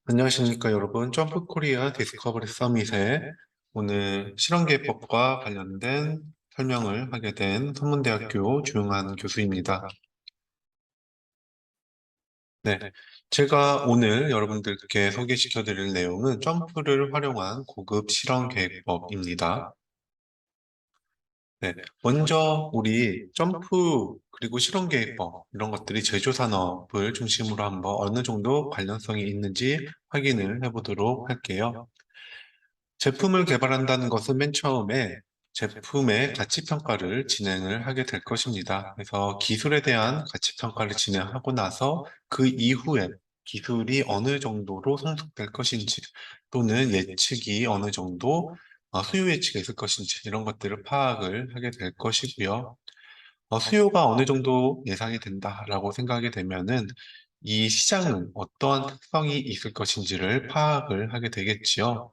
안녕하십니까 여러분. 점프코리아 디스커버리 서밋에 오늘 실험계획법과 관련된 설명을 하게 된 선문대학교 조용한 교수입니다. 네, 제가 오늘 여러분들께 소개시켜 드릴 내용은 점프를 활용한 고급 실험계획법입니다. 네, 먼저 우리 점프 그리고 실험계획법 이런 것들이 제조산업을 중심으로 한번 어느 정도 관련성이 있는지 확인을 해보도록 할게요. 제품을 개발한다는 것은 맨 처음에 제품의 가치 평가를 진행을 하게 될 것입니다. 그래서 기술에 대한 가치 평가를 진행하고 나서 그 이후에 기술이 어느 정도로 성숙될 것인지 또는 예측이 어느 정도 수요 예측이 있을 것인지 이런 것들을 파악을 하게 될 것이고요. 수요가 어느 정도 예상이 된다라고 생각이 되면은 이 시장은 어떠한 특성이 있을 것인지를 파악을 하게 되겠지요.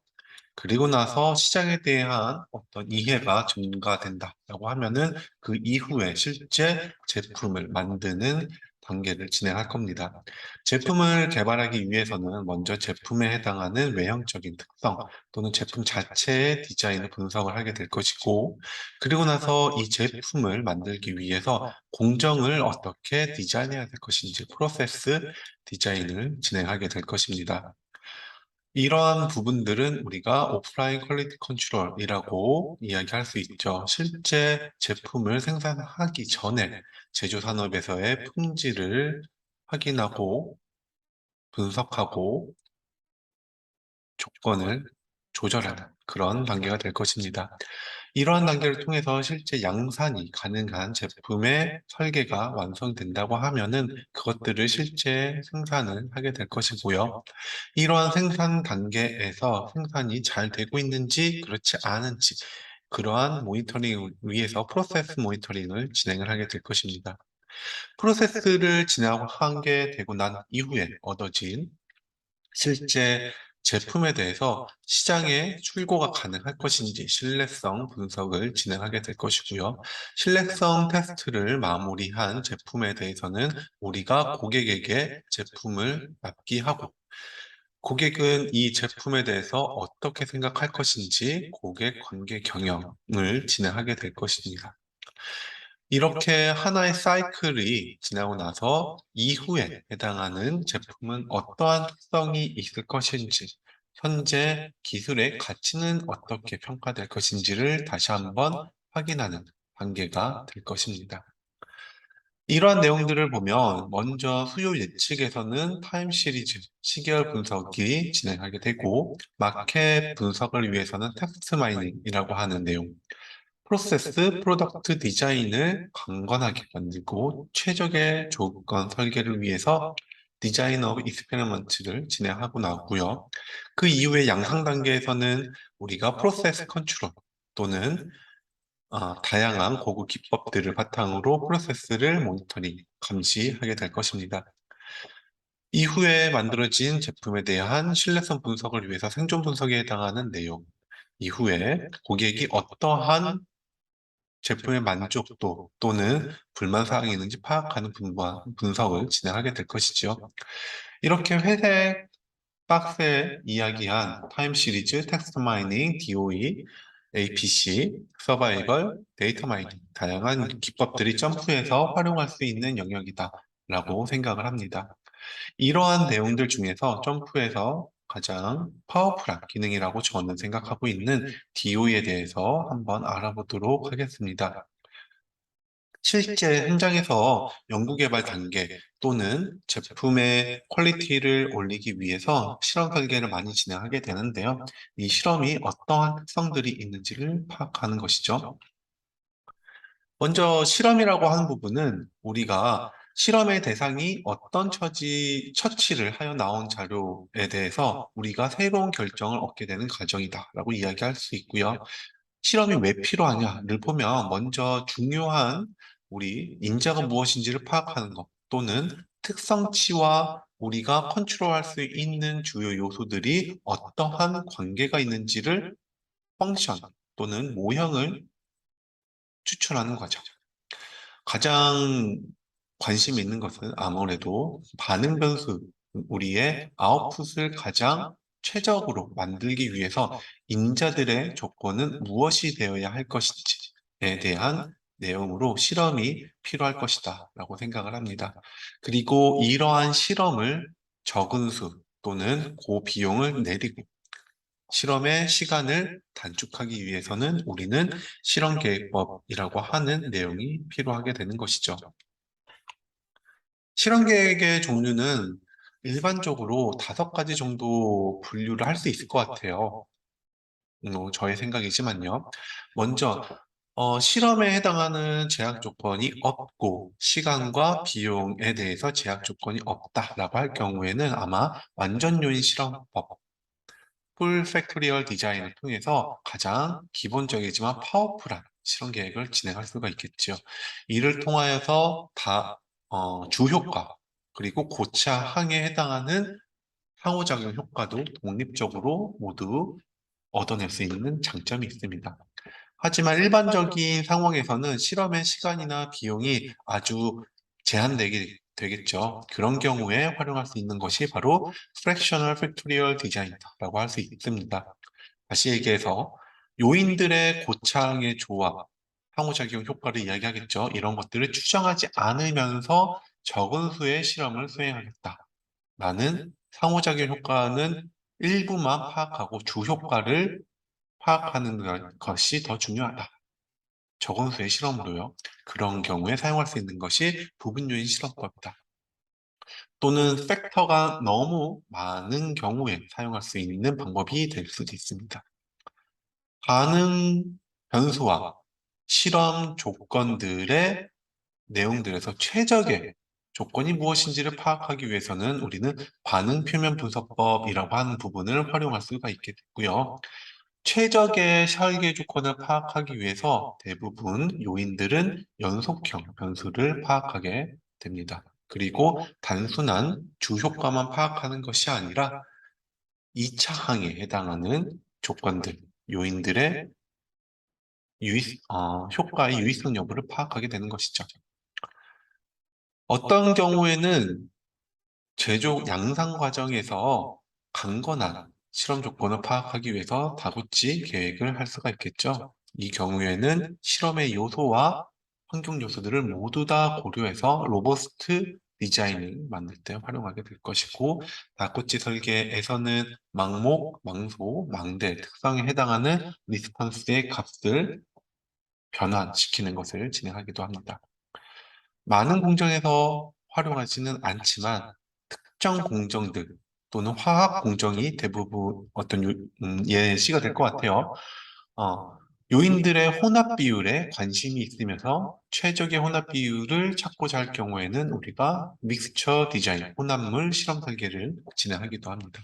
그리고 나서 시장에 대한 어떤 이해가 증가된다라고 하면은 그 이후에 실제 제품을 만드는 단계를 진행할 겁니다. 제품을 개발하기 위해서는 먼저 제품에 해당하는 외형적인 특성 또는 제품 자체의 디자인을 분석을 하게 될 것이고, 그리고 나서 이 제품을 만들기 위해서 공정을 어떻게 디자인해야 될 것인지 프로세스 디자인을 진행하게 될 것입니다. 이러한 부분들은 우리가 오프라인 퀄리티 컨트롤이라고 이야기할 수 있죠. 실제 제품을 생산하기 전에 제조 산업에서의 품질을 확인하고 분석하고 조건을 조절하는 그런 단계가 될 것입니다. 이러한 단계를 통해서 실제 양산이 가능한 제품의 설계가 완성된다고 하면은 그것들을 실제 생산을 하게 될 것이고요. 이러한 생산 단계에서 생산이 잘 되고 있는지 그렇지 않은지 그러한 모니터링을 위해서 프로세스 모니터링을 진행을 하게 될 것입니다. 프로세스를 진행하게 되고 난 이후에 얻어진 실제 제품에 대해서 시장에 출고가 가능할 것인지 신뢰성 분석을 진행하게 될 것이고요. 신뢰성 테스트를 마무리한 제품에 대해서는 우리가 고객에게 제품을 납기하고 고객은 이 제품에 대해서 어떻게 생각할 것인지 고객 관계 경영을 진행하게 될 것입니다. 이렇게 하나의 사이클이 지나고 나서 이후에 해당하는 제품은 어떠한 특성이 있을 것인지, 현재 기술의 가치는 어떻게 평가될 것인지를 다시 한번 확인하는 단계가 될 것입니다. 이러한 내용들을 보면 먼저 수요 예측에서는 타임 시리즈, 시계열 분석이 진행하게 되고 마켓 분석을 위해서는 텍스트 마이닝이라고 하는 내용, 프로세스, 프로덕트 디자인을 강건하게 만들고 최적의 조건 설계를 위해서 디자인 오브 익스페리먼트를 진행하고 나왔고요. 그 이후에 양상 단계에서는 우리가 프로세스 컨트롤 또는 다양한 고급 기법들을 바탕으로 프로세스를 모니터링, 감시하게 될 것입니다. 이후에 만들어진 제품에 대한 신뢰성 분석을 위해서 생존 분석에 해당하는 내용, 이후에 고객이 어떠한 제품의 만족도 또는 불만 사항이 있는지 파악하는 분석을 진행하게 될 것이죠. 이렇게 회색 박스에 이야기한 타임 시리즈, 텍스트 마이닝, DOE, APC, 서바이벌, 데이터 마이닝, 다양한 기법들이 점프해서 활용할 수 있는 영역이다 라고 생각을 합니다. 이러한 내용들 중에서 점프에서 가장 파워풀한 기능이라고 저는 생각하고 있는 DOE에 대해서 한번 알아보도록 하겠습니다. 실제 현장에서 연구개발 단계 또는 제품의 퀄리티를 올리기 위해서 실험 설계를 많이 진행하게 되는데요. 이 실험이 어떠한 특성들이 있는지를 파악하는 것이죠. 먼저 실험이라고 하는 부분은 우리가 실험의 대상이 어떤 처치를 하여 나온 자료에 대해서 우리가 새로운 결정을 얻게 되는 과정이다라고 이야기할 수 있고요. 실험이 왜 필요하냐를 보면 먼저 중요한 우리 인자가 무엇인지를 파악하는 것 또는 특성치와 우리가 컨트롤할 수 있는 주요 요소들이 어떠한 관계가 있는지를 펑션 또는 모형을 추출하는 과정. 가장 관심이 있는 것은 아무래도 반응 변수 우리의 아웃풋을 가장 최적으로 만들기 위해서 인자들의 조건은 무엇이 되어야 할 것인지에 대한 내용으로 실험이 필요할 것이다 라고 생각을 합니다. 그리고 이러한 실험을 적은 수 또는 고비용을 내리고 실험의 시간을 단축하기 위해서는 우리는 실험계획법이라고 하는 내용이 필요하게 되는 것이죠. 실험계획의 종류는 일반적으로 5가지 정도 분류를 할 수 있을 것 같아요. 저의 생각이지만요. 먼저, 실험에 해당하는 제약 조건이 없고 시간과 비용에 대해서 제약 조건이 없다라고 할 경우에는 아마 완전 요인 실험법, 풀 팩토리얼 디자인을 통해서 가장 기본적이지만 파워풀한 실험 계획을 진행할 수가 있겠죠. 이를 통하여서 주효과 그리고 고차항에 해당하는 상호작용 효과도 독립적으로 모두 얻어낼 수 있는 장점이 있습니다. 하지만 일반적인 상황에서는 실험의 시간이나 비용이 아주 제한되게 되겠죠. 그런 경우에 활용할 수 있는 것이 바로 Fractional Factorial Design이라고 할 수 있습니다. 다시 얘기해서 요인들의 고창의 조합, 상호작용 효과를 이야기하겠죠. 이런 것들을 추정하지 않으면서 적은 수의 실험을 수행하겠다. 나는 상호작용 효과는 일부만 파악하고 주 효과를 파악하는 것이 더 중요하다. 적은 수의 실험으로요. 그런 경우에 사용할 수 있는 것이 부분 요인 실험법이다. 또는 팩터가 너무 많은 경우에 사용할 수 있는 방법이 될 수도 있습니다. 반응 변수와 실험 조건들의 내용들에서 최적의 조건이 무엇인지를 파악하기 위해서는 우리는 반응 표면 분석법이라고 하는 부분을 활용할 수가 있겠고요. 최적의 설계 조건을 파악하기 위해서 대부분 요인들은 연속형 변수를 파악하게 됩니다. 그리고 단순한 주 효과만 파악하는 것이 아니라 2차 항에 해당하는 조건들, 요인들의 효과의 유의성 여부를 파악하게 되는 것이죠. 어떤 경우에는 제조 양상 과정에서 강건한 실험 조건을 파악하기 위해서 다국지 계획을 할 수가 있겠죠. 이 경우에는 실험의 요소와 환경 요소들을 모두 다 고려해서 로버스트 디자인을 만들 때 활용하게 될 것이고, 다국지 설계에서는 망목, 망소, 망대 특성에 해당하는 리스폰스의 값을 변환시키는 것을 진행하기도 합니다. 많은 공정에서 활용하지는 않지만 특정 공정들 또는 화학 공정이 대부분 예시가 될 것 같아요. 어, 요인들의 혼합 비율에 관심이 있으면서 최적의 혼합 비율을 찾고자 할 경우에는 우리가 믹스처 디자인, 혼합물 실험 설계를 진행하기도 합니다.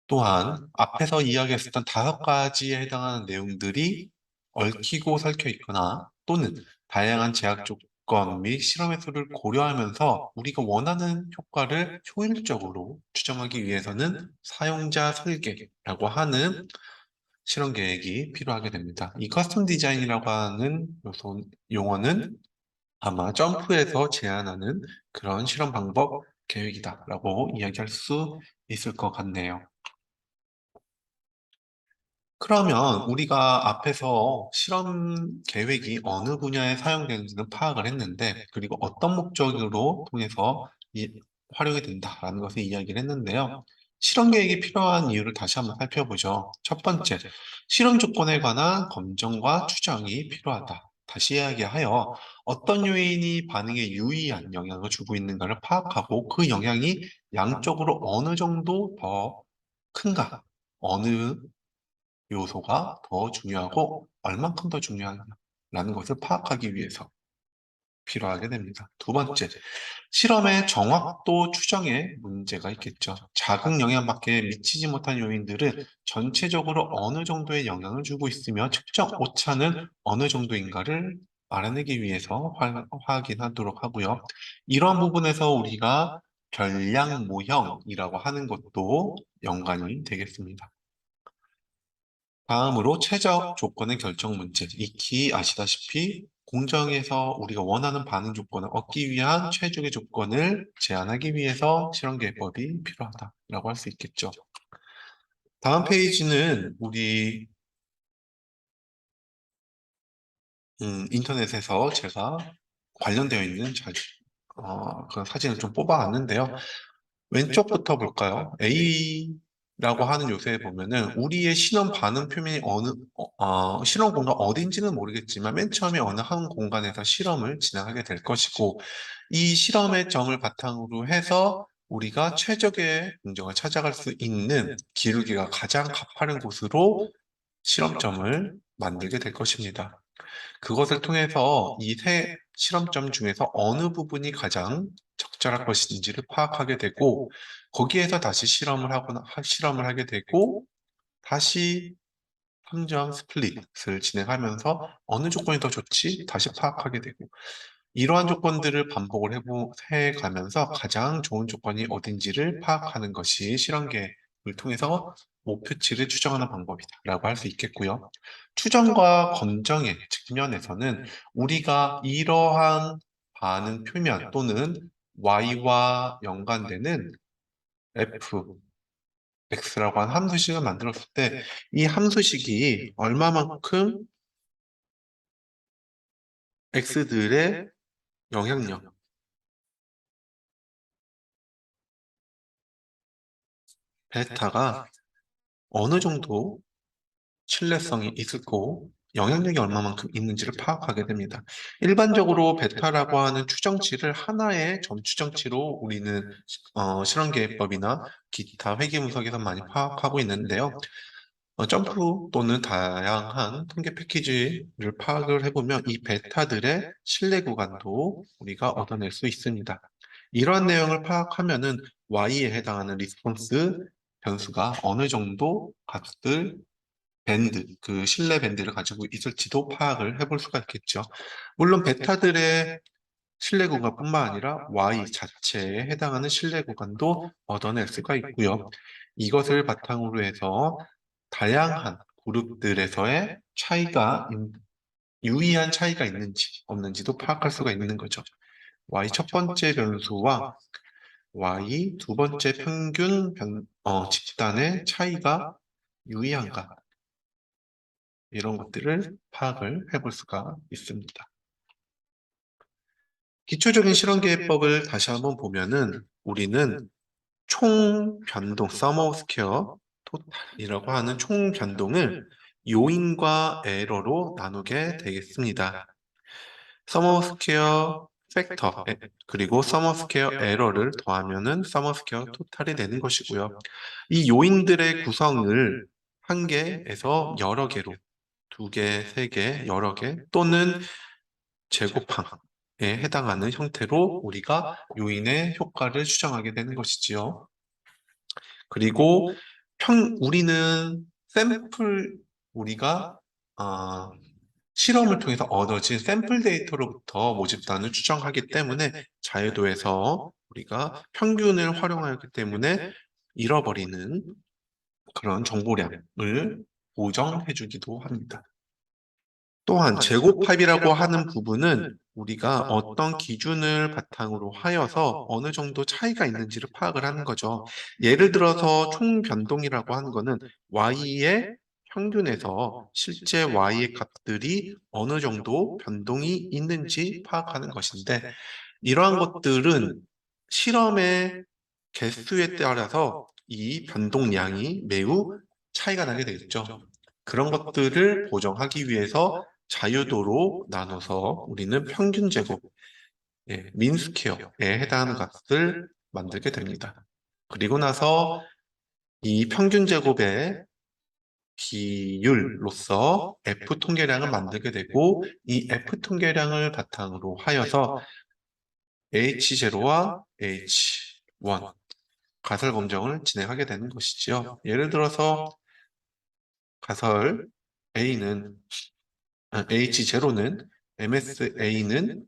또한 앞에서 이야기했었던 5가지에 해당하는 내용들이 얽히고 설켜 있거나 또는 다양한 제약 조건 및 실험의 수를 고려하면서 우리가 원하는 효과를 효율적으로 추정하기 위해서는 사용자 설계라고 하는 실험 계획이 필요하게 됩니다. 이 커스텀 디자인이라고 하는 용어는 아마 점프에서 제안하는 그런 실험 방법 계획이다라고 이야기할 수 있을 것 같네요. 그러면 우리가 앞에서 실험 계획이 어느 분야에 사용되는지는 파악을 했는데, 그리고 어떤 목적으로 통해서 활용이 된다라는 것을 이야기를 했는데요. 실험 계획이 필요한 이유를 다시 한번 살펴보죠. 첫 번째, 실험 조건에 관한 검증과 추정이 필요하다. 다시 이야기하여 어떤 요인이 반응에 유의한 영향을 주고 있는가를 파악하고 그 영향이 양적으로 어느 정도 더 큰가, 어느 요소가 더 중요하고 얼만큼 더 중요하냐라는 것을 파악하기 위해서 필요하게 됩니다. 두 번째, 실험의 정확도 추정에 문제가 있겠죠. 작은 영향밖에 미치지 못한 요인들은 전체적으로 어느 정도의 영향을 주고 있으며 측정 오차는 어느 정도인가를 알아내기 위해서 확인하도록 하고요. 이런 부분에서 우리가 별량 모형이라고 하는 것도 연관이 되겠습니다. 다음으로 최적 조건의 결정 문제. 익히 아시다시피 공정에서 우리가 원하는 반응 조건을 얻기 위한 최적의 조건을 제안하기 위해서 실험계획법이 필요하다라고 할 수 있겠죠. 다음 페이지는 우리 인터넷에서 제가 관련되어 있는 그런 사진을 좀 뽑아왔는데요. 왼쪽부터 볼까요? A라고 하는 요새에 보면은 우리의 신원 반응 표면이 실험 공간 어딘지는 모르겠지만 맨 처음에 어느 한 공간에서 실험을 진행하게 될 것이고 이 실험의 점을 바탕으로 해서 우리가 최적의 공정을 찾아갈 수 있는 기울기가 가장 가파른 곳으로 실험점을 만들게 될 것입니다. 그것을 통해서 이 세 실험점 중에서 어느 부분이 가장 적절할 것인지를 파악하게 되고, 거기에서 다시 실험을 하게 되고, 다시 3점 스플릿을 진행하면서 어느 조건이 더 좋지? 다시 파악하게 되고, 이러한 조건들을 반복을 해가면서 가장 좋은 조건이 어딘지를 파악하는 것이 실험계획을 통해서 목표치를 추정하는 방법이다라고 할 수 있겠고요. 추정과 검정의 측면에서는 우리가 이러한 반응 표면 또는 y와 연관되는 f, x라고 하는 함수식을 만들었을 때 이 함수식이 얼마만큼 x들의 영향력, 베타가 어느 정도 신뢰성이 있고 영향력이 얼마만큼 있는지를 파악하게 됩니다. 일반적으로 베타라고 하는 추정치를 하나의 점 추정치로 우리는 실험계획법이나 기타 회계분석에서 많이 파악하고 있는데요. 점프 또는 다양한 통계 패키지를 파악을 해보면 이 베타들의 신뢰 구간도 우리가 얻어낼 수 있습니다. 이러한 내용을 파악하면은 Y에 해당하는 리스폰스 변수가 어느 정도 값을 그 신뢰 밴드를 가지고 있을지도 파악을 해볼 수가 있겠죠. 물론 베타들의 신뢰 구간뿐만 아니라 Y 자체에 해당하는 신뢰 구간도 얻어낼 수가 있고요. 이것을 바탕으로 해서 다양한 그룹들에서의 유의한 차이가 있는지 없는지도 파악할 수가 있는 거죠. Y 첫 번째 변수와 Y 두 번째 평균 집단의 차이가 유의한가 이런 것들을 파악을 해볼 수가 있습니다. 기초적인 실험계획법을 다시 한번 보면은 우리는 총 변동, 서머 스퀘어 토탈이라고 하는 총 변동을 요인과 에러로 나누게 되겠습니다. 서머 스퀘어 팩터, 그리고 서머 스퀘어 에러를 더하면은 서머 스퀘어 토탈이 되는 것이고요. 이 요인들의 구성을 한 개에서 여러 개로, 두 개, 세 개, 여러 개, 또는 제곱항에 해당하는 형태로 우리가 요인의 효과를 추정하게 되는 것이지요. 그리고 우리는 우리가 어, 실험을 통해서 얻어진 샘플 데이터로부터 모집단을 추정하기 때문에 자유도에서 우리가 평균을 활용하기 때문에 잃어버리는 그런 정보량을 보정해주기도 합니다. 또한 제곱합이라고 하는 부분은 우리가 어떤 기준을 바탕으로 하여서 어느 정도 차이가 있는지를 파악을 하는 거죠. 예를 들어서 총 변동이라고 하는 거는 y의 평균에서 실제 y의 값들이 어느 정도 변동이 있는지 파악하는 것인데 이러한 것들은 실험의 개수에 따라서 이 변동량이 매우 차이가 나게 되겠죠. 그런 것들을 보정하기 위해서 자유도로 나눠서 우리는 평균 제곱, 민스퀘어에 해당하는 값을 만들게 됩니다. 그리고 나서 이 평균 제곱의 비율로서 F 통계량을 만들게 되고 이 F 통계량을 바탕으로 하여서 H0와 H1 가설 검정을 진행하게 되는 것이지요. 예를 들어서 가설 H0는 MSA는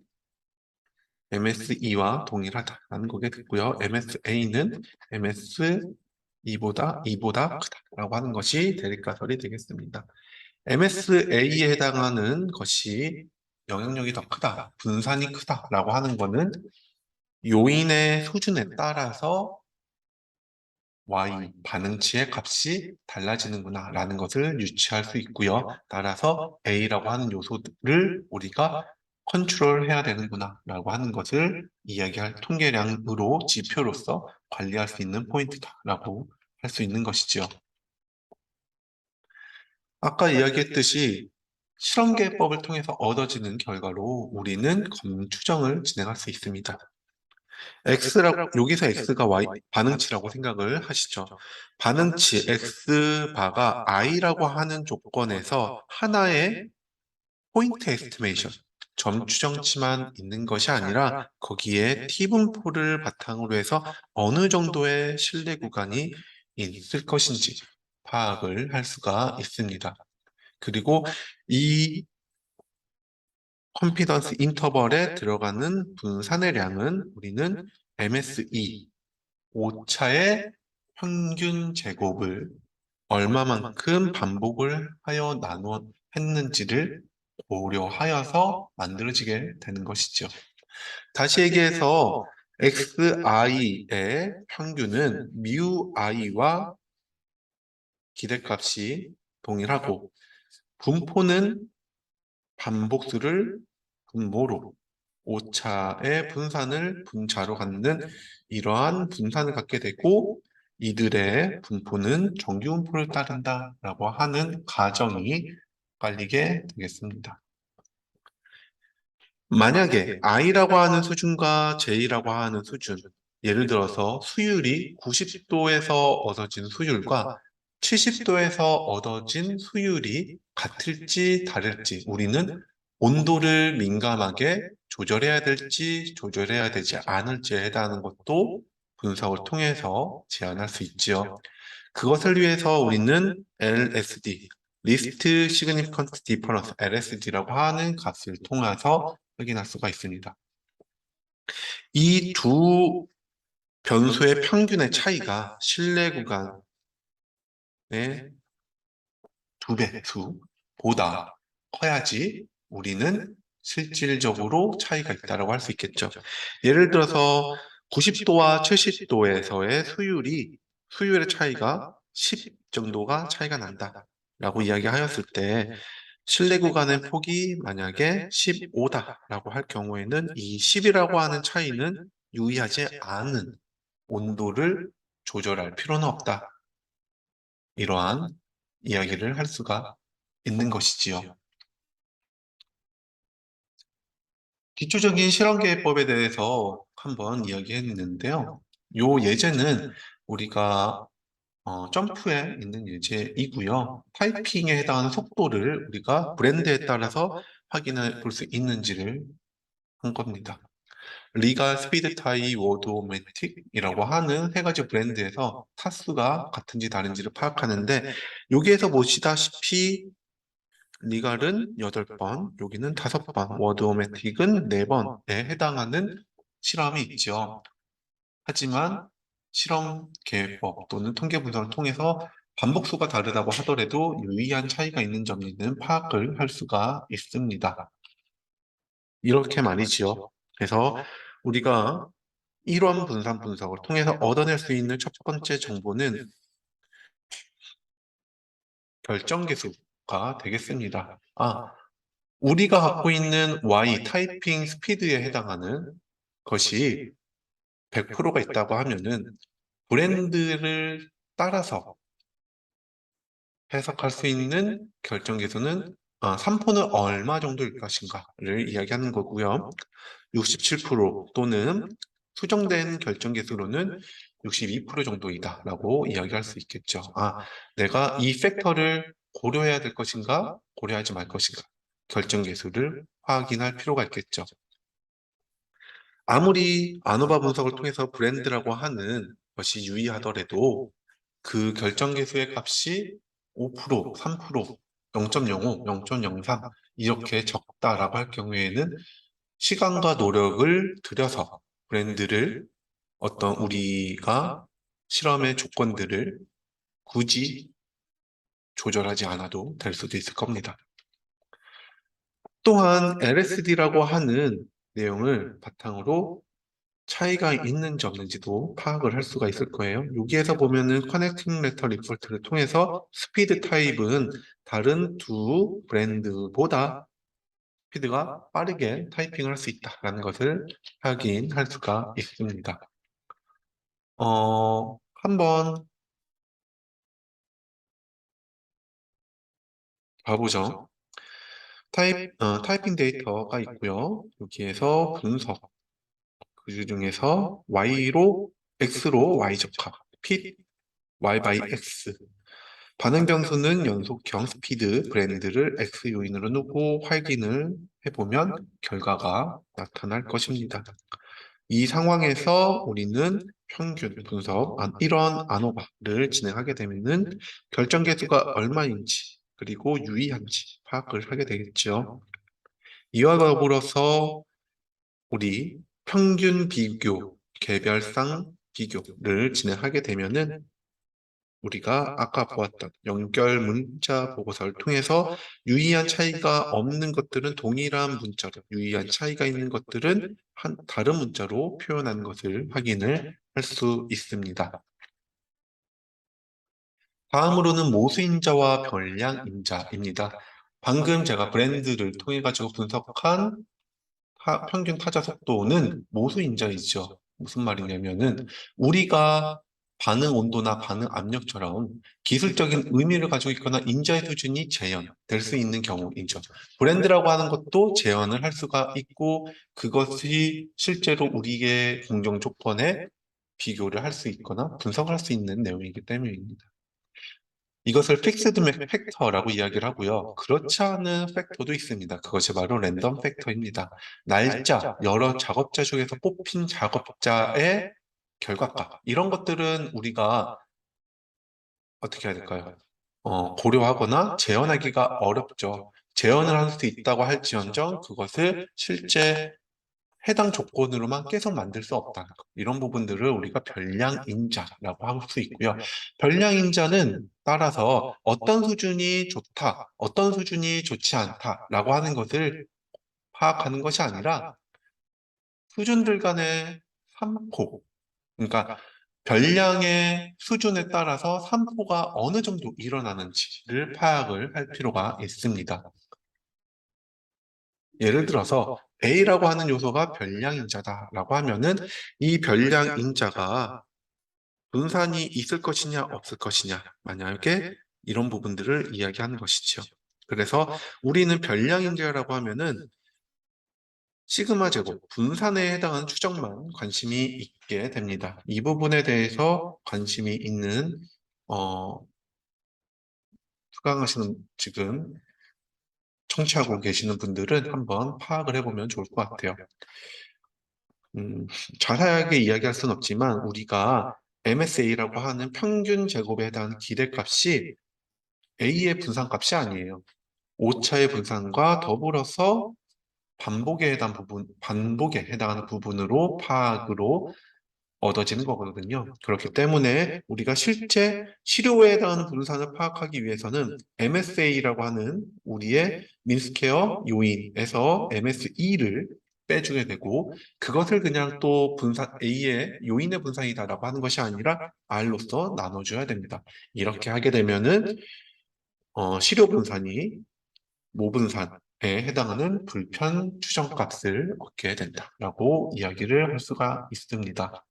MSE와 동일하다라는 거게 됐고요. MSA는 MS 이보다 크다라고 하는 것이 대립가설이 되겠습니다. MSA에 해당하는 것이 영향력이 더 크다, 분산이 크다라고 하는 것은 요인의 수준에 따라서 Y 반응치의 값이 달라지는구나 라는 것을 유추할 수 있고요. 따라서 A라고 하는 요소를 우리가 컨트롤해야 되는구나 라고 하는 것을 이야기할 통계량으로 지표로서 관리할 수 있는 포인트다라고 할 수 있는 것이죠. 아까 이야기했듯이 실험계법을 통해서 얻어지는 결과로 우리는 검추정을 진행할 수 있습니다. 여기서 X가 Y, 반응치라고 생각을 하시죠. 반응치 X바가 I라고 하는 조건에서 하나의 포인트 에스티메이션, 점 추정치만 있는 것이 아니라 거기에 T분포를 바탕으로 해서 어느 정도의 신뢰 구간이 있을 것인지 파악을 할 수가 있습니다. 그리고 이 컨피던스 인터벌에 들어가는 분산의 량은 우리는 MSE, 오차의 평균 제곱을 얼마만큼 반복을 하여 나누어 했는지를 고려하여서 만들어지게 되는 것이죠. 다시 얘기해서 xi의 평균은 mu i와 기대값이 동일하고 분포는 반복수를 분모로 오차의 분산을 분자로 갖는 이러한 분산을 갖게 되고 이들의 분포는 정규 분포를 따른다라고 하는 가정이 깔리게 되겠습니다. 만약에 I라고 하는 수준과 J라고 하는 수준, 예를 들어서 수율이 90도에서 얻어진 수율과 70도에서 얻어진 수율이 같을지 다를지 우리는 온도를 민감하게 조절해야 될지 조절해야 되지 않을지에 해당하는 것도 분석을 통해서 제한할 수 있지요. 그것을 위해서 우리는 LSD, Least Significant Difference, LSD라고 하는 값을 통해서 확인할 수가 있습니다. 이 두 변수의 평균의 차이가 신뢰 구간의 2배수보다 커야지 우리는 실질적으로 차이가 있다고 할 수 있겠죠. 예를 들어서 90도와 70도에서의 수율의 차이가 10 정도가 차이가 난다라고 이야기하였을 때 실내 구간의 폭이 만약에 15다라고 할 경우에는 이 10이라고 하는 차이는 유의하지 않은 온도를 조절할 필요는 없다. 이러한 이야기를 할 수가 있는 것이지요. 기초적인 실험계획법에 대해서 한번 이야기했는데요. 요 예제는 우리가 점프에 있는 예제이고요. 타이핑에 해당하는 속도를 우리가 브랜드에 따라서 확인해 볼 수 있는지를 한 겁니다. 리가 스피드 타이 워드오매틱이라고 하는 세 가지 브랜드에서 타수가 같은지 다른지를 파악하는데 여기에서 보시다시피 리갈은 8번, 여기는 5번, 워드오매틱은 4번에 해당하는 실험이 있죠. 하지만 실험 계획법 또는 통계 분석을 통해서 반복수가 다르다고 하더라도 유의한 차이가 있는 점인지는 파악을 할 수가 있습니다. 이렇게 말이지요. 그래서 우리가 일원 분산 분석을 통해서 얻어낼 수 있는 첫 번째 정보는 결정계수가 되겠습니다. 우리가 갖고 있는 Y 타이핑 스피드에 해당하는 것이 100%가 있다고 하면은 브랜드를 따라서 해석할 수 있는 결정계수는 3포는 얼마 정도일 것인가를 이야기하는 거고요. 67% 또는 수정된 결정계수로는 62% 정도이다 라고 이야기할 수 있겠죠. 내가 이 팩터를 고려해야 될 것인가, 고려하지 말 것인가. 결정계수를 확인할 필요가 있겠죠. 아무리 아노바 분석을 통해서 브랜드라고 하는 것이 유의하더라도 그 결정계수의 값이 5%, 3%, 0.05, 0.03 이렇게 적다라고 할 경우에는 시간과 노력을 들여서 브랜드를 어떤 우리가 실험의 조건들을 굳이 조절하지 않아도 될 수도 있을 겁니다. 또한 LSD라고 하는 내용을 바탕으로 차이가 있는지 없는지도 파악을 할 수가 있을 거예요. 여기에서 보면은 커넥팅 레터 리포트를 통해서 스피드 타입은 다른 두 브랜드보다 스피드가 빠르게 타이핑을 할 수 있다라는 것을 확인할 수가 있습니다. 한번 봐보죠. 타이핑 데이터가 있고요. 여기에서 분석, 그 중에서 X로 Y 적합, fit Y by X. 반응 변수는 연속형 스피드 브랜드를 X 요인으로 놓고 확인을 해보면 결과가 나타날 것입니다. 이 상황에서 우리는 평균 분석, 이런 아노바를 진행하게 되면은 결정 개수가 얼마인지 그리고 유의한지 파악을 하게 되겠죠. 이와 더불어서 우리 평균 비교, 개별상 비교를 진행하게 되면은 우리가 아까 보았던 연결 문자 보고서를 통해서 유의한 차이가 없는 것들은 동일한 문자로, 유의한 차이가 있는 것들은 다른 문자로 표현하는 것을 확인을 할 수 있습니다. 다음으로는 모수인자와 별량인자입니다. 방금 제가 브랜드를 통해 가지고 분석한 평균 타자 속도는 모수인자이죠. 무슨 말이냐면은 우리가 반응 온도나 반응 압력처럼 기술적인 의미를 가지고 있거나 인자의 수준이 재현될 수 있는 경우이죠. 브랜드라고 하는 것도 재현을 할 수가 있고 그것이 실제로 우리의 공정 조건에 비교를 할 수 있거나 분석을 할 수 있는 내용이기 때문입니다. 이것을 픽스드 팩터라고 이야기를 하고요. 그렇지 않은 팩터도 있습니다. 그것이 바로 랜덤 팩터입니다. 날짜, 여러 작업자 중에서 뽑힌 작업자의 결과값. 이런 것들은 우리가 어떻게 해야 될까요? 고려하거나 재현하기가 어렵죠. 재현을 할 수 있다고 할지언정 그것을 실제 해당 조건으로만 계속 만들 수 없다는 것. 이런 부분들을 우리가 별량인자라고 할 수 있고요. 별량인자는 따라서 어떤 수준이 좋다, 어떤 수준이 좋지 않다라고 하는 것을 파악하는 것이 아니라 수준들 간의 삼포, 그러니까 별량의 수준에 따라서 삼포가 어느 정도 일어나는지를 파악을 할 필요가 있습니다. 예를 들어서 A라고 하는 요소가 별량인자다라고 하면은 이 별량인자가 분산이 있을 것이냐 없을 것이냐 만약에 이런 부분들을 이야기하는 것이죠. 그래서 우리는 별량인자라고 하면은 시그마 제곱 분산에 해당하는 추정만 관심이 있게 됩니다. 이 부분에 대해서 관심이 있는 수강하시는 지금 청취하고 계시는 분들은 한번 파악을 해보면 좋을 것 같아요. 자세하게 이야기할 수는 없지만 우리가 MSA라고 하는 평균 제곱에 해당하는 기대값이 A의 분산값이 아니에요. 오차의 분산과 더불어서 반복에 해당하는 부분으로 파악으로 얻어지는 거거든요. 그렇기 때문에 우리가 실제 실효에 해당하는 분산을 파악하기 위해서는 MSA라고 하는 우리의 민스퀘어 요인에서 MSE를 빼주게 되고 그것을 그냥 또 분산 A의 요인의 분산이다라고 하는 것이 아니라 R로서 나눠줘야 됩니다. 이렇게 하게 되면은 실효 분산이 모분산에 해당하는 불편 추정값을 얻게 된다라고 이야기를 할 수가 있습니다.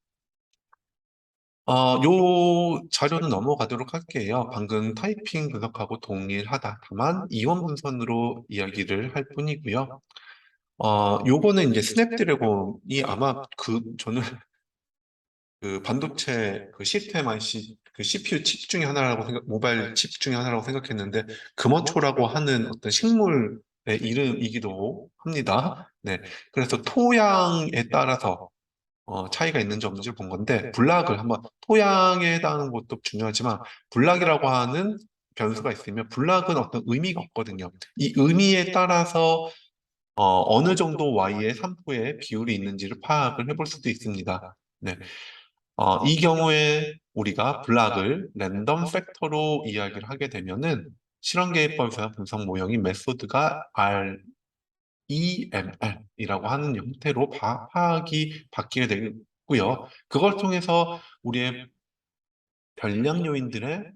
요 자료는 넘어가도록 할게요. 방금 타이핑 분석하고 동일하다. 다만 이원 분선으로 이야기를 할 뿐이고요. 요거는 이제 스냅드래곤이 아마 저는 그 반도체 그 시스템 IC 그 CPU 칩 중에 하나라고 모바일 칩 중에 하나라고 생각했는데 금원초라고 하는 어떤 식물의 이름이기도 합니다. 네. 그래서 토양에 따라서 차이가 있는지 없는지 본 건데, 불락을 한번, 토양에 해당하는 것도 중요하지만, 불락이라고 하는 변수가 있으면, 불락은 어떤 의미가 없거든요. 이 의미에 따라서, 어느 정도 Y의 산포의 비율이 있는지를 파악을 해볼 수도 있습니다. 네. 이 경우에 우리가 블락을 랜덤 팩터로 이야기를 하게 되면은 실험계획법에서 분석 모형인 메소드가 REML이라고 하는 형태로 파악이 바뀌게 되고요. 그걸 통해서 우리의 변량 요인들의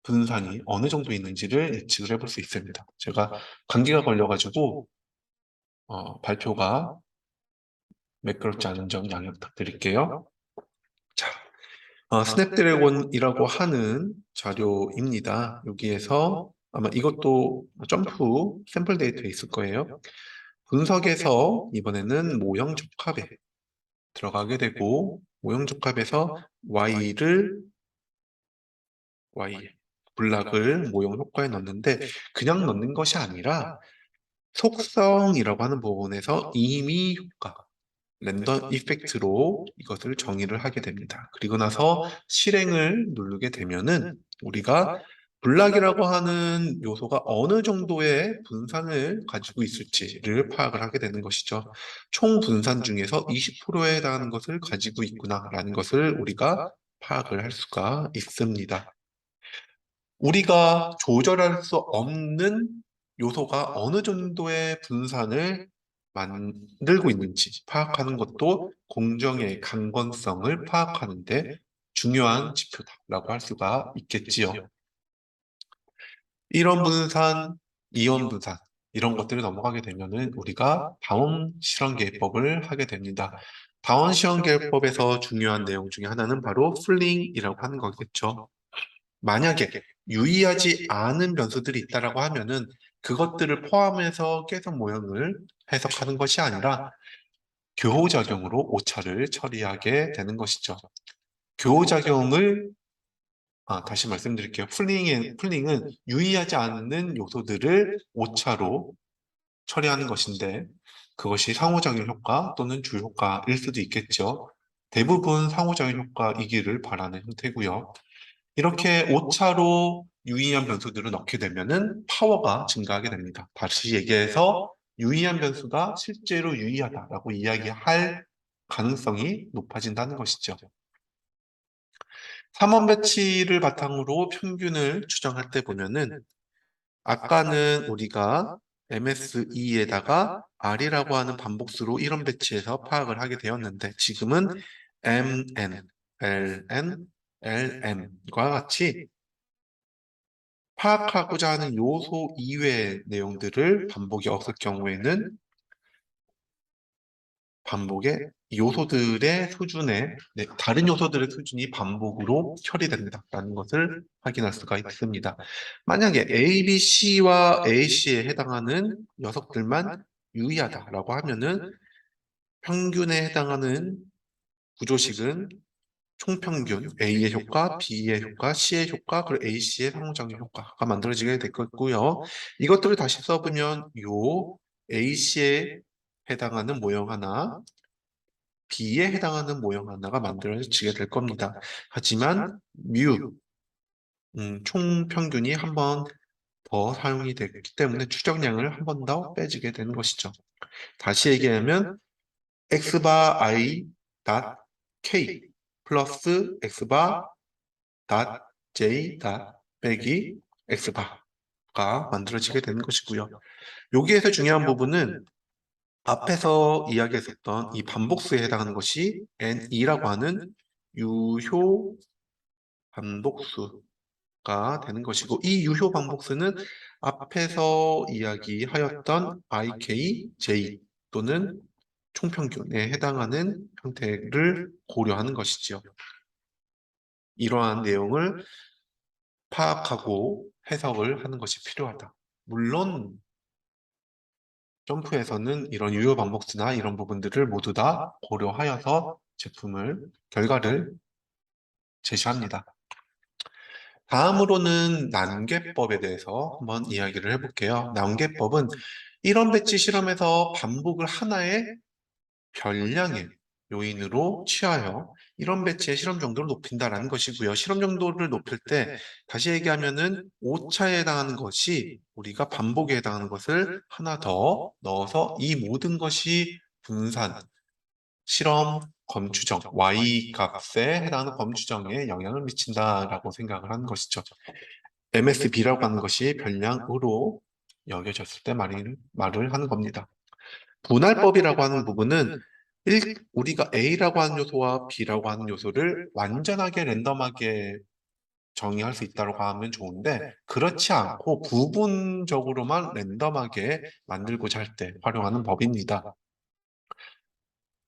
분산이 어느 정도 있는지를 예측을 해볼 수 있습니다. 제가 감기가 걸려가지고 발표가 매끄럽지 않은 점 양해 부탁드릴게요. 자, 스냅드래곤이라고 하는 자료입니다. 여기에서 아마 이것도 점프 샘플 데이터에 있을 거예요. 분석에서 이번에는 모형 적합에 들어가게 되고 모형 적합에서 Y 블락을 모형 효과에 넣는데 그냥 넣는 것이 아니라 속성이라고 하는 부분에서 임의 효과 랜덤 이펙트로 이것을 정의를 하게 됩니다. 그리고 나서 실행을 누르게 되면은 우리가 블락이라고 하는 요소가 어느 정도의 분산을 가지고 있을지를 파악을 하게 되는 것이죠. 총 분산 중에서 20%에 해당하는 것을 가지고 있구나라는 것을 우리가 파악을 할 수가 있습니다. 우리가 조절할 수 없는 요소가 어느 정도의 분산을 만들고 있는지 파악하는 것도 공정의 강건성을 파악하는데 중요한 지표다라고 할 수가 있겠지요. 이런 분산, 이온 분산, 이런 것들을 넘어가게 되면은 우리가 다운 실험계획법을 하게 됩니다. 다운 실험계획법에서 중요한 내용 중에 하나는 바로 플링이라고 하는 거겠죠. 만약에 유의하지 않은 변수들이 있다라고 하면은 그것들을 포함해서 계속 모형을 해석하는 것이 아니라 교호작용으로 오차를 처리하게 되는 것이죠. 교호작용을 다시 말씀드릴게요. 풀링은 유의하지 않는 요소들을 오차로 처리하는 것인데 그것이 상호작용 효과 또는 주효과일 수도 있겠죠. 대부분 상호작용 효과이기를 바라는 형태고요. 이렇게 오차로 유의한 변수들을 넣게 되면은 파워가 증가하게 됩니다. 다시 얘기해서 유의한 변수가 실제로 유의하다라고 이야기할 가능성이 높아진다는 것이죠. 3원 배치를 바탕으로 평균을 추정할 때 보면은 아까는 우리가 MSE에다가 R이라고 하는 반복수로 이론 배치해서 파악을 하게 되었는데 지금은 MN, LN, LM과 같이 파악하고자 하는 요소 이외의 내용들을 반복이 없을 경우에는 반복의 요소들의 수준의 다른 요소들의 수준이 반복으로 처리된다라는 것을 확인할 수가 있습니다. 만약에 A, B, C와 AC에 해당하는 녀석들만 유의하다라고 하면은 평균에 해당하는 구조식은 총평균 A의 효과, B의 효과, C의 효과, 그리고 AC의 상호작용 효과가 만들어지게 되겠고요. 이것들을 다시 써보면 요 AC에 해당하는 모형 하나, B에 해당하는 모형 하나가 만들어지게 될 겁니다. 하지만 총평균이 한 번 더 사용이 되기 때문에 추정량을 한 번 더 빼지게 되는 것이죠. 다시 얘기하면 x바 i 닷 k 플러스 x바 닷 j 닷 빼기 x바가 만들어지게 되는 것이고요. 여기에서 중요한 부분은 앞에서 이야기했었던 이 반복수에 해당하는 것이 N이라고 하는 유효 반복수가 되는 것이고 이 유효 반복수는 앞에서 이야기하였던 IK, J 또는 총평균에 해당하는 형태를 고려하는 것이지요. 이러한 내용을 파악하고 해석을 하는 것이 필요하다. 물론 점프에서는 이런 유효 반복수나 이런 부분들을 모두 다 고려하여서 결과를 제시합니다. 다음으로는 난계법에 대해서 한번 이야기를 해볼게요. 난계법은 이런 배치 실험에서 반복을 하나의 별량의 요인으로 취하여 이런 배치의 실험 정도를 높인다라는 것이고요. 실험 정도를 높일 때 다시 얘기하면은 오차에 해당하는 것이 우리가 반복에 해당하는 것을 하나 더 넣어서 이 모든 것이 분산, 실험 검추정, y 값에 해당하는 검추정에 영향을 미친다라고 생각을 하는 것이죠. MSB라고 하는 것이 별량으로 여겨졌을 때 말을 하는 겁니다. 분할법이라고 하는 부분은 우리가 A라고 하는 요소와 B라고 하는 요소를 완전하게 랜덤하게 정의할 수 있다고 하면 좋은데 그렇지 않고 부분적으로만 랜덤하게 만들고자 할 때 활용하는 법입니다.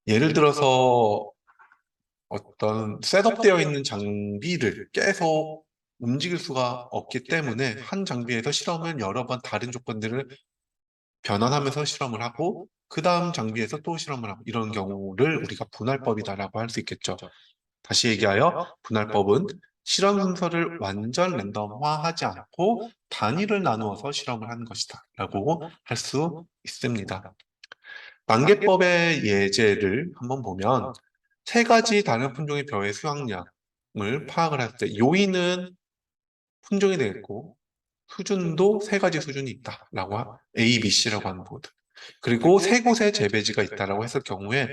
예를 들어서 어떤 셋업되어 있는 장비를 계속 움직일 수가 없기 때문에 한 장비에서 실험을 여러 번 다른 조건들을 변환하면서 실험을 하고 그 다음 장비에서 또 실험을 하고 이런 경우를 우리가 분할법이다라고 할 수 있겠죠. 다시 얘기하여 분할법은 실험 순서를 완전 랜덤화하지 않고 단위를 나누어서 실험을 하는 것이다 라고 할 수 있습니다. 단계법의 예제를 한번 보면 세 가지 다른 품종의 벼의 수확량을 파악을 할 때 요인은 품종이 되겠고 수준도 세 가지 수준이 있다라고 A, B, C라고 하는 보드. 그리고 세 곳의 재배지가 있다라고 했을 경우에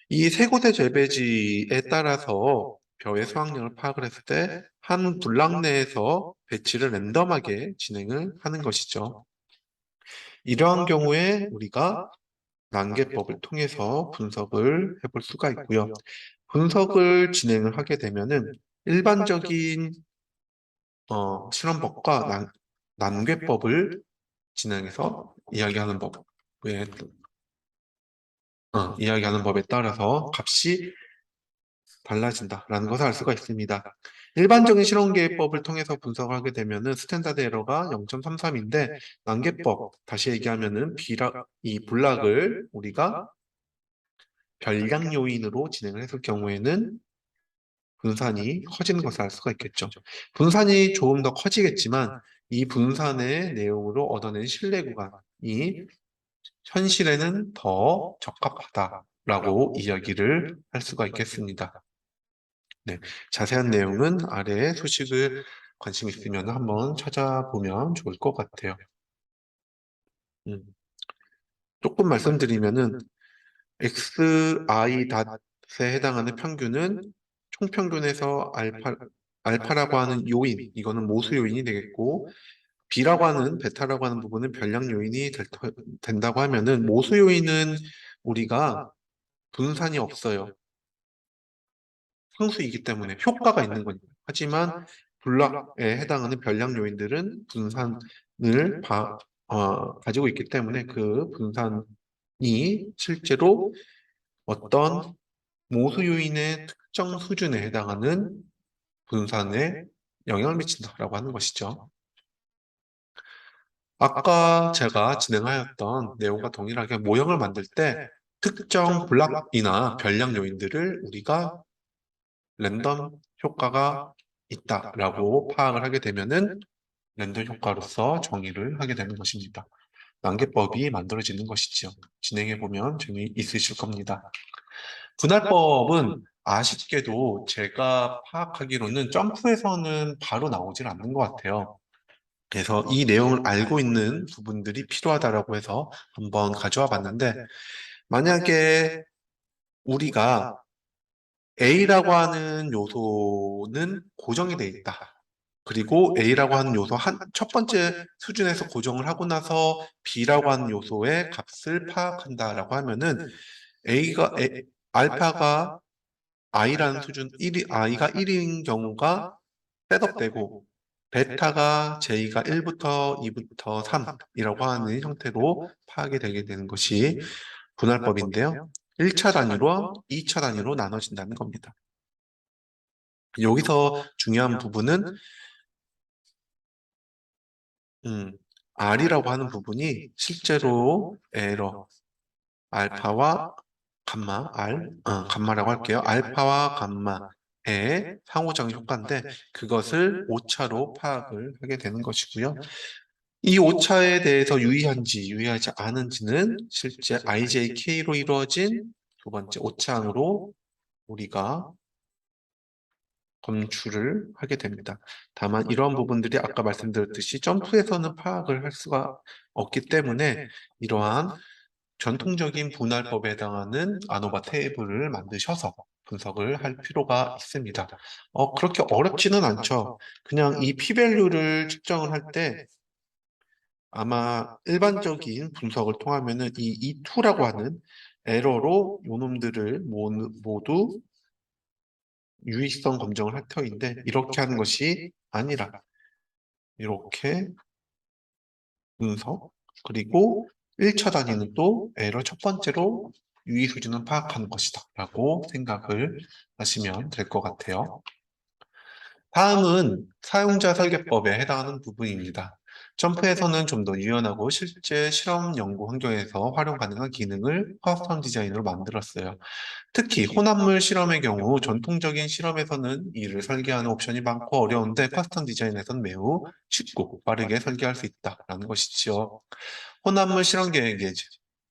이 세 곳의 재배지에 따라서 벼의 수확량을 파악을 했을 때 한 군락 내에서 배치를 랜덤하게 진행을 하는 것이죠. 이러한 경우에 우리가 난개법을 통해서 분석을 해볼 수가 있고요. 분석을 진행을 하게 되면은 일반적인 실험법과 난괴법을 진행해서 이야기하는 법에 따라서 값이 달라진다라는 것을 알 수가 있습니다. 일반적인 실험계획법을 통해서 분석을 하게 되면은 스탠다드 에러가 0.33인데 난계법 다시 얘기하면은 이 불락을 우리가 별량 요인으로 진행을 했을 경우에는 분산이 커지는 것을 알 수가 있겠죠. 분산이 조금 더 커지겠지만 이 분산의 내용으로 얻어낸 신뢰 구간이 현실에는 더 적합하다라고 이야기를 할 수가 있겠습니다. 네, 자세한 내용은 아래 소식을 관심 있으면 한번 찾아보면 좋을 것 같아요. 음, 조금 말씀드리면은 xi 닷에 해당하는 평균은 총평균에서 알파라고 하는 요인, 이거는 모수 요인이 되겠고 b라고 하는 베타라고 하는 부분은 별량 요인이 된다고 하면은 모수 요인은 우리가 분산이 없어요. 상수이기 때문에 효과가 있는 거니까. 하지만 불락에 해당하는 별량 요인들은 분산을 가지고 있기 때문에 그 분산이 실제로 어떤 모수 요인의 특정 수준에 해당하는 분산에 영향을 미친다라고 하는 것이죠. 아까 제가 진행하였던 내용과 동일하게 모형을 만들 때 특정 블락이나 별량 요인들을 우리가 랜덤 효과가 있다라고 파악을 하게 되면은 랜덤 효과로서 정의를 하게 되는 것입니다. 난개법이 만들어지는 것이죠. 진행해 보면 재미있으실 겁니다. 분할법은 아쉽게도 제가 파악하기로는 점프에서는 바로 나오질 않는 것 같아요. 그래서 이 내용을 알고 있는 부분들이 필요하다라고 해서 한번 가져와 봤는데, 만약에 우리가 A라고 하는 요소는 고정이 돼 있다. 그리고 A라고 하는 요소 첫 번째 수준에서 고정을 하고 나서 B라고 하는 요소의 값을 파악한다라고 하면은 알파가 i라는 수준 i가 1인 경우가 셋업되고 베타가 j가 1부터 2부터 3이라고 하는 형태로 파악이 되게 되는 것이 분할법인데요. 1차 단위로 2차 단위로 나눠진다는 겁니다. 여기서 중요한 부분은 R이라고 하는 부분이 실제로 에러 알파와 감마라고 할게요. 알파와 감마의 상호작용 효과인데 그것을 오차로 파악을 하게 되는 것이고요. 이 오차에 대해서 유의한지 유의하지 않은지는 실제 IJK로 이루어진 두 번째 오차항으로 우리가 검출을 하게 됩니다. 다만 이러한 부분들이 아까 말씀드렸듯이 점프에서는 파악을 할 수가 없기 때문에 이러한 전통적인 분할법에 해당하는 아노바 테이블을 만드셔서 분석을 할 필요가 있습니다. 그렇게 어렵지는 않죠. 그냥 이 p-value를 측정을 할 때 아마 일반적인 분석을 통하면은 이 E2라고 하는 에러로 요놈들을 모두 유의성 검정을 할 터인데 이렇게 하는 것이 아니라 이렇게 분석 그리고 1차 단위는 또 에러 첫 번째로 유의 수준을 파악하는 것이다 라고 생각을 하시면 될 것 같아요. 다음은 사용자 설계법에 해당하는 부분입니다. 점프에서는 좀 더 유연하고 실제 실험 연구 환경에서 활용 가능한 기능을 커스텀 디자인으로 만들었어요. 특히 혼합물 실험의 경우 전통적인 실험에서는 이를 설계하는 옵션이 많고 어려운데 커스텀 디자인에서는 매우 쉽고 빠르게 설계할 수 있다는 것이지요. 혼합물 실험 계획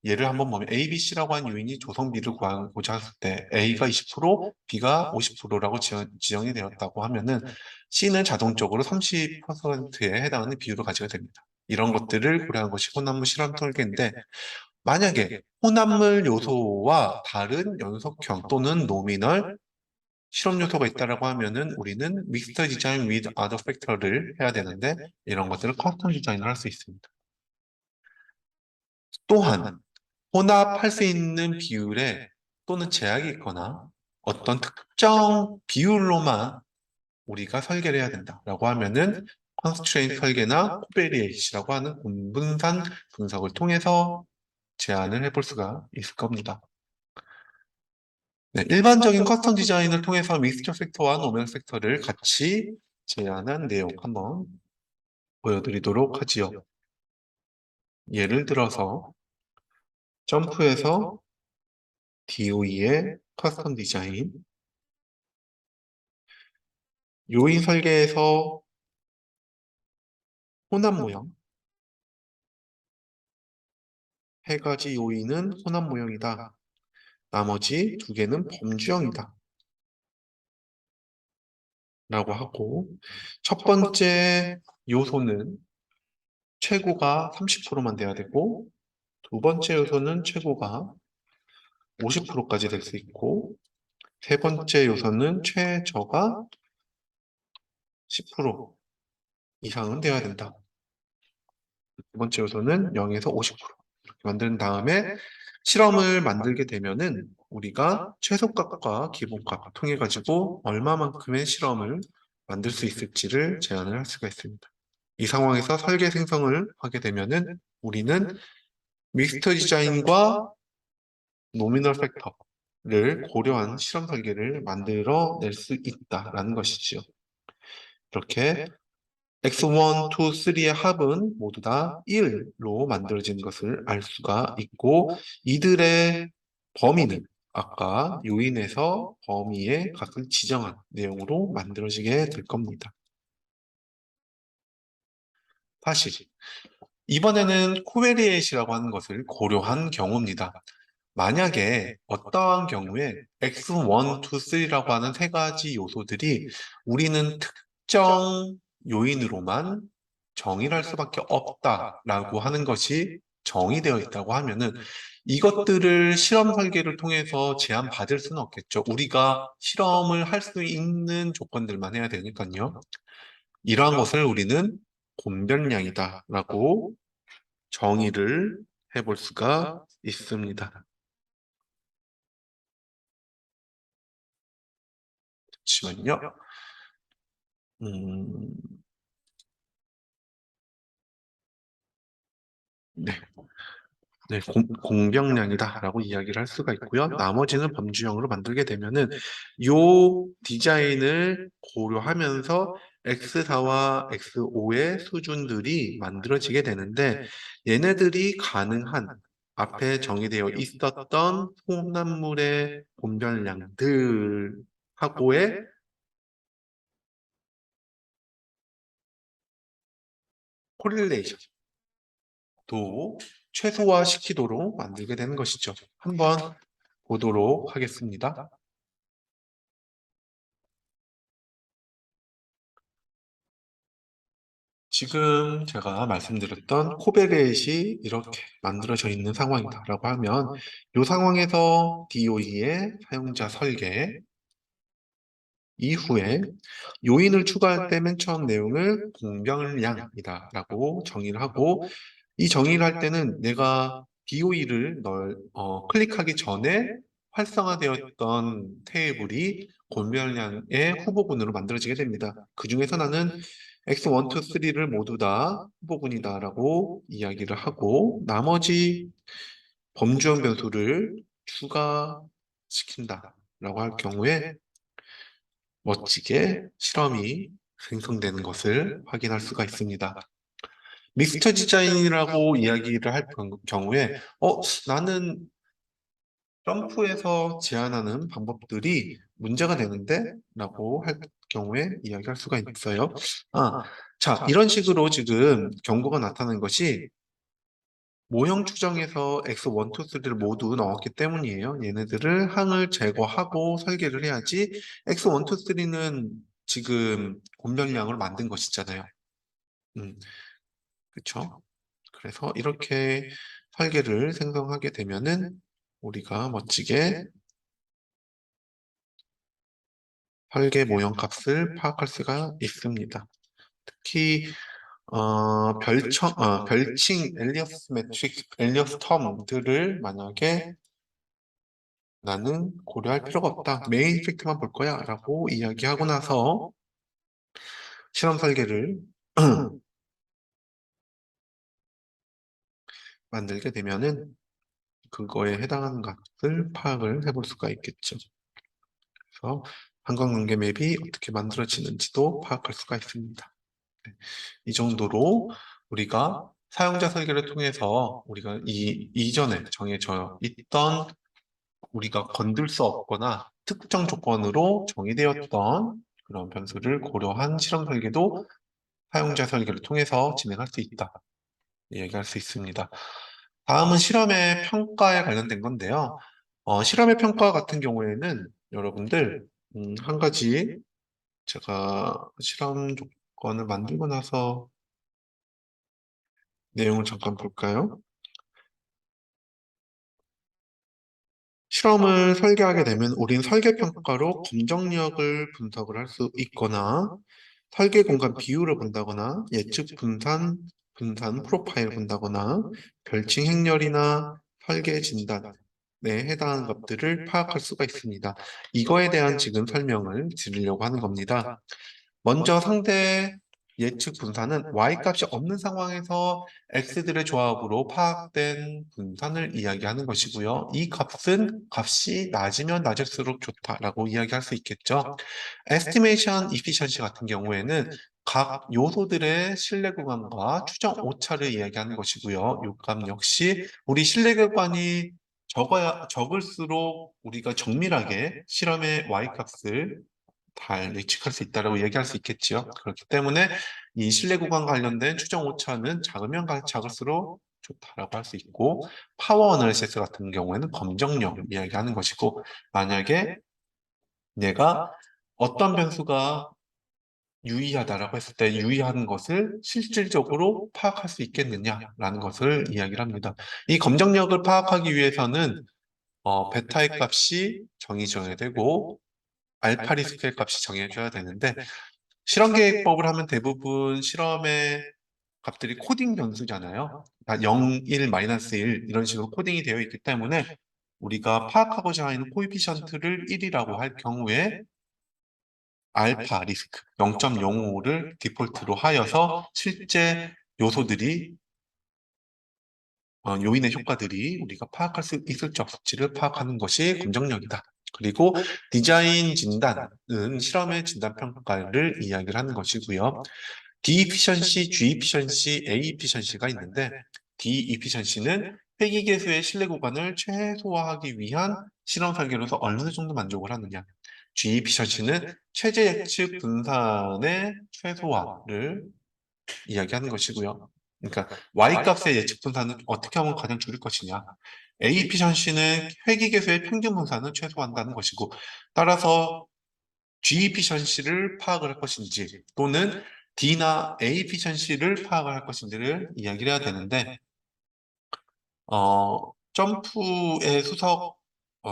예를 한번 보면 A, B, C라고 한 요인이 조성비를 구하고자 했을 때 A가 20%, B가 50%라고 지정이 되었다고 하면은 C는 자동적으로 30%에 해당하는 비율을 가지게 됩니다. 이런 것들을 고려한 것이 혼합물 실험 설계인데 만약에 혼합물 요소와 다른 연속형 또는 노미널 실험 요소가 있다라고 하면은 우리는 믹스터 디자인 with other factor를 해야 되는데 이런 것들을 커스텀 디자인을 할 수 있습니다. 또한 혼합할 수 있는 비율에 또는 제약이 있거나 어떤 특정 비율로만 우리가 설계를 해야 된다라고 하면은 컨스트레인트 설계나 코베리에이시라고 하는 분분산 분석을 통해서 제안을 해볼 수가 있을 겁니다. 네, 일반적인 커스텀 디자인을 통해서 믹스처 팩터와 노멀 팩터를 같이 제안한 내용 한번 보여드리도록 하지요. 예를 들어서 점프에서 DOE의 커스텀 디자인, 요인 설계에서 혼합 모형, 세 가지 요인은 혼합 모형이다. 나머지 두 개는 범주형이다. 라고 하고, 첫 번째 요소는 최고가 30%만 돼야 되고, 두 번째 요소는 최고가 50%까지 될 수 있고, 세 번째 요소는 최저가 10% 이상은 돼야 된다. 두 번째 요소는 0에서 50% 이렇게 만든 다음에 실험을 만들게 되면은 우리가 최소값과 기본값 통해 가지고 얼마만큼의 실험을 만들 수 있을지를 제한을 할 수가 있습니다. 이 상황에서 설계 생성을 하게 되면은 우리는 믹스터 디자인과 노미널 팩터를 고려한 실험 설계를 만들어 낼 수 있다라는 것이지요. 이렇게 X1, 2, 3의 합은 모두 다 1로 만들어진 것을 알 수가 있고 이들의 범위는 아까 요인에서 범위의 값을 지정한 내용으로 만들어지게 될 겁니다. 사실 이번에는 코베리에이시라고 하는 것을 고려한 경우입니다. 만약에 어떠한 경우에 X1, 2, 3라고 하는 세 가지 요소들이 우리는 특정 요인으로만 정의를 할 수밖에 없다라고 하는 것이 정의되어 있다고 하면은 이것들을 실험 설계를 통해서 제한받을 수는 없겠죠. 우리가 실험을 할 수 있는 조건들만 해야 되니까요. 이러한 것을 우리는 곤변량이다라고 정의를 해볼 수가 있습니다. 잠시만요. 음, 네. 네, 공병량이다라고 이야기를 할 수가 있고요. 나머지는 범주형으로 만들게 되면은 요 디자인을 고려하면서 X4와 X5의 수준들이 만들어지게 되는데 얘네들이 가능한 앞에 정의되어 있었던 혼합물의 공변량들하고의 코릴레이션 도 최소화시키도록 만들게 되는 것이죠. 한번 보도록 하겠습니다. 지금 제가 말씀드렸던 코베렛이 이렇게 만들어져 있는 상황이다라고 하면 이 상황에서 DOE의 사용자 설계 이후에 요인을 추가할 때 맨 처음 내용을 공병량이다라고 정의를 하고 이 정의를 할 때는 내가 DOE를 클릭하기 전에 활성화되었던 테이블이 공병량의 후보군으로 만들어지게 됩니다. 그 중에서 나는 X1, 2, 3를 모두 다 후보군이다라고 이야기를 하고 나머지 범주형 변수를 추가시킨다라고 할 경우에 멋지게 실험이 생성되는 것을 확인할 수가 있습니다. 믹스처 디자인이라고 이야기를 할 경우에 나는 점프해서 제안하는 방법들이 문제가 되는데? 라고 할 경우에 이야기할 수가 있어요. 자, 이런 식으로 지금 경고가 나타나는 것이 모형 추정에서 X1, 2, 3를 모두 넣었기 때문이에요. 얘네들을 항을 제거하고 설계를 해야지 X1, 2, 3는 지금 공병량으로 만든 것이잖아요. 그쵸? 그래서 이렇게 설계를 생성하게 되면은 우리가 멋지게 설계 모형 값을 파악할 수가 있습니다. 특히 별칭 엘리어스 매트릭스, 엘리어스 텀들을 만약에 나는 고려할 필요가 없다. 메인 이펙트만 볼 거야 라고 이야기하고 나서 실험 설계를 만들게 되면은 그거에 해당하는 값을 파악을 해볼 수가 있겠죠. 그래서 한광관계 맵이 어떻게 만들어지는지도 파악할 수가 있습니다. 네, 이 정도로 우리가 사용자 설계를 통해서 우리가 이전에 정해져 있던 우리가 건들 수 없거나 특정 조건으로 정의되었던 그런 변수를 고려한 실험 설계도 사용자 설계를 통해서 진행할 수 있다. 얘기할 수 있습니다. 다음은 실험의 평가에 관련된 건데요. 실험의 평가 같은 경우에는 여러분들 한 가지 제가 실험 조건을 만들고 나서 내용을 잠깐 볼까요? 실험을 설계하게 되면 우린 설계 평가로 검정력을 분석을 할 수 있거나 설계 공간 비율을 본다거나 예측 분산 프로파일을 본다거나 별칭 행렬이나 설계 진단에 해당하는 것들을 파악할 수가 있습니다. 이거에 대한 지금 설명을 드리려고 하는 겁니다. 먼저 상대 예측 분산은 y값이 없는 상황에서 x들의 조합으로 파악된 분산을 이야기하는 것이고요. 이 값이 낮으면 낮을수록 좋다라고 이야기할 수 있겠죠. estimation efficiency 같은 경우에는 각 요소들의 신뢰 구간과 추정 오차를 이야기하는 것이고요. 이 값 역시 우리 신뢰 구간이 적을수록 우리가 정밀하게 실험의 y값을 잘 예측할 수 있다고 얘기할 수 있겠지요. 그렇기 때문에 이 신뢰 구간 관련된 추정 오차는 작으면 작을수록 좋다라고 할 수 있고 파워 어널리시스 같은 경우에는 검정력을 이야기하는 것이고 만약에 내가 어떤 변수가 유의하다라고 했을 때 유의하는 것을 실질적으로 파악할 수 있겠느냐라는 것을 이야기를 합니다. 이 검정력을 파악하기 위해서는 베타의 값이 정의져야 되고 알파 리스크의 값이 정해져야 되는데 실험 계획법을 하면 대부분 실험의 값들이 코딩 변수잖아요. 그러니까 0, 1, 마이너스 1 이런 식으로 코딩이 되어 있기 때문에 우리가 파악하고자 하는 코에피션트를 1이라고 할 경우에 알파 리스크 0.05를 디폴트로 하여서 실제 요소들이 요인의 효과들이 우리가 파악할 수 있을지 없을지를 파악하는 것이 검정력이다. 그리고 디자인 진단은 실험의 진단 평가를 이야기를 하는 것이고요. D efficiency, G efficiency, A efficiency가 있는데 D efficiency는 회기 개수의 신뢰 구간을 최소화하기 위한 실험 설계로서 어느 정도 만족을 하느냐. G efficiency는 최저 예측 분산의 최소화를 이야기하는 것이고요. 그러니까 y-값의 예측 분산은 어떻게 하면 가장 줄일 것이냐. A efficiency는 회기 개수의 평균 분산을 최소화한다는 것이고 따라서 G efficiency를 파악을 할 것인지 또는 D나 A efficiency를 파악을 할 것인지를 이야기를 해야 되는데, 점프의 수석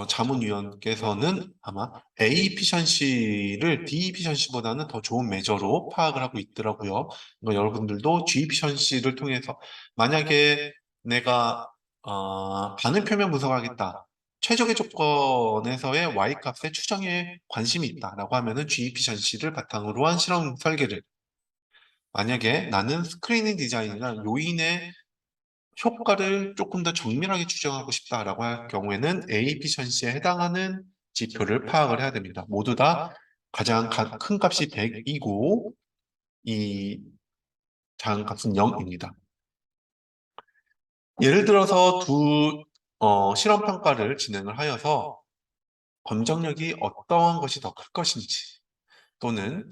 자문위원께서는 아마 A efficiency를 D efficiency보다는 더 좋은 매저로 파악을 하고 있더라고요. 여러분들도 G efficiency를 통해서 만약에 내가 반응 표면 분석하겠다. 최적의 조건에서의 Y 값의 추정에 관심이 있다라고 하면은 G efficiency를 바탕으로 한 실험 설계를, 만약에 나는 스크리닝 디자인이나 요인의 효과를 조금 더 정밀하게 추정하고 싶다라고 할 경우에는 A efficiency에 해당하는 지표를 파악을 해야 됩니다. 모두 다 가장 큰 값이 100이고 이 작은 값은 0입니다. 예를 들어서 두 실험 평가를 진행을 하여서 검정력이 어떠한 것이 더 클 것인지, 또는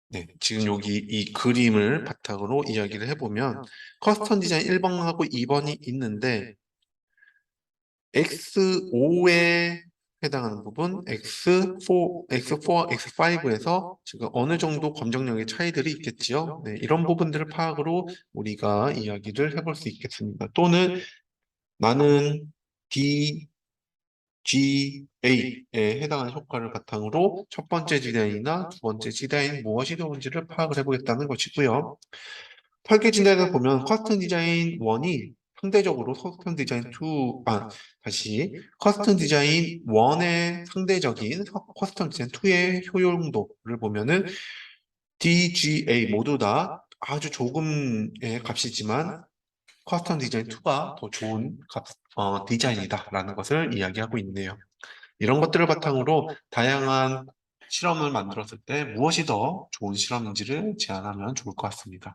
네, 지금 여기 이 그림을 바탕으로 이야기를 해보면 커스텀 디자인 1번하고 2번이 있는데 X5에 해당하는 부분, X4, X5에서 지금 어느 정도 검정력의 차이들이 있겠지요. 네, 이런 부분들을 파악으로 우리가 이야기를 해볼 수 있겠습니다. 또는 나는 D, G, A에 해당하는 효과를 바탕으로 첫 번째 디자인이나 두 번째 디자인 무엇이 좋은지를 파악을 해보겠다는 것이고요. 설계 진단에서 보면 커스텀 디자인 1이 상대적으로 커스텀 디자인 1의 상대적인 커스텀 디자인 2의 효용도를 보면은 DGA 모두 다 아주 조금의 값이지만 커스텀 디자인 2가 더 좋은 디자인이다라는 것을 이야기하고 있네요. 이런 것들을 바탕으로 다양한 실험을 만들었을 때 무엇이 더 좋은 실험인지를 제안하면 좋을 것 같습니다.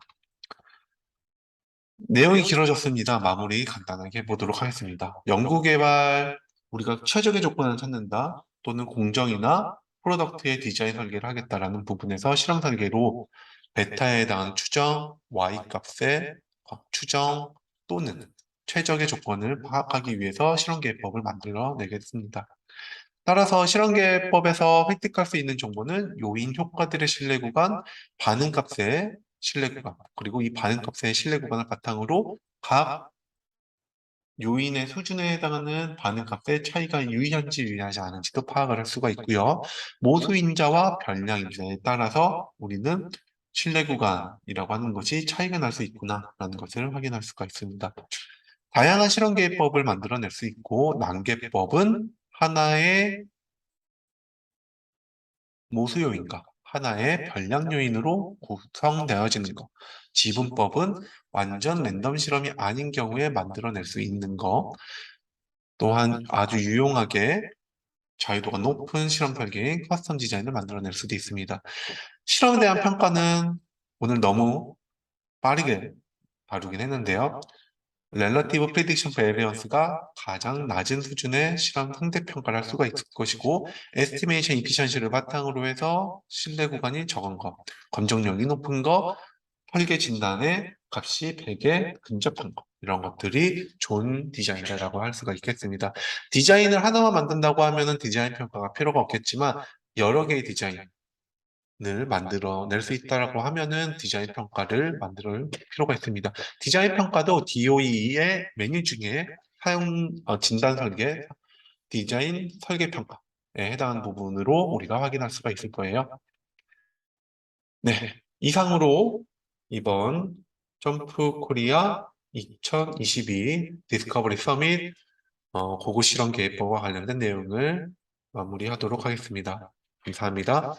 내용이 길어졌습니다. 마무리 간단하게 해보도록 하겠습니다. 연구개발, 우리가 최적의 조건을 찾는다, 또는 공정이나 프로덕트의 디자인 설계를 하겠다라는 부분에서 실험 설계로 베타에 해당하는 추정, Y 값의 추정, 또는 최적의 조건을 파악하기 위해서 실험계획법을 만들어내겠습니다. 따라서 실험계획법에서 획득할 수 있는 정보는 요인 효과들의 신뢰 구간, 반응값의 신뢰 구간, 그리고 이 반응값의 신뢰 구간을 바탕으로 각 요인의 수준에 해당하는 반응값의 차이가 유의한지 유의하지 않은지도 파악을 할 수가 있고요. 모수인자와 변량인자에 따라서 우리는 신뢰 구간이라고 하는 것이 차이가 날 수 있구나라는 것을 확인할 수가 있습니다. 다양한 실험계획법을 만들어낼 수 있고, 난계법은 하나의 모수 요인과 하나의 변량 요인으로 구성되어지는 것. 지분법은 완전 랜덤 실험이 아닌 경우에 만들어낼 수 있는 것. 또한 아주 유용하게 자유도가 높은 실험 설계인 커스텀 디자인을 만들어낼 수도 있습니다. 실험에 대한 평가는 오늘 너무 빠르게 다루긴 했는데요. 렐러티브 프리딕션 베리언스가 가장 낮은 수준의 실험 상대평가를 할 수가 있을 것이고, 에스티메이션 이피션시를 바탕으로 해서 신뢰 구간이 적은 것, 검정력이 높은 것, 설계 진단의 값이 100에 근접한 것, 이런 것들이 좋은 디자인이라고 할 수가 있겠습니다. 디자인을 하나만 만든다고 하면 디자인 평가가 필요가 없겠지만 여러 개의 디자인 을 만들어낼 수 있다라고 하면은 디자인 평가를 만들 필요가 있습니다. 디자인 평가도 DOE의 메뉴 중에 진단 설계, 디자인 설계 평가에 해당하는 부분으로 우리가 확인할 수가 있을 거예요. 네, 이상으로 이번 점프 코리아 2022 디스커버리 서밋 고급 실험 계획법과 관련된 내용을 마무리하도록 하겠습니다. 감사합니다.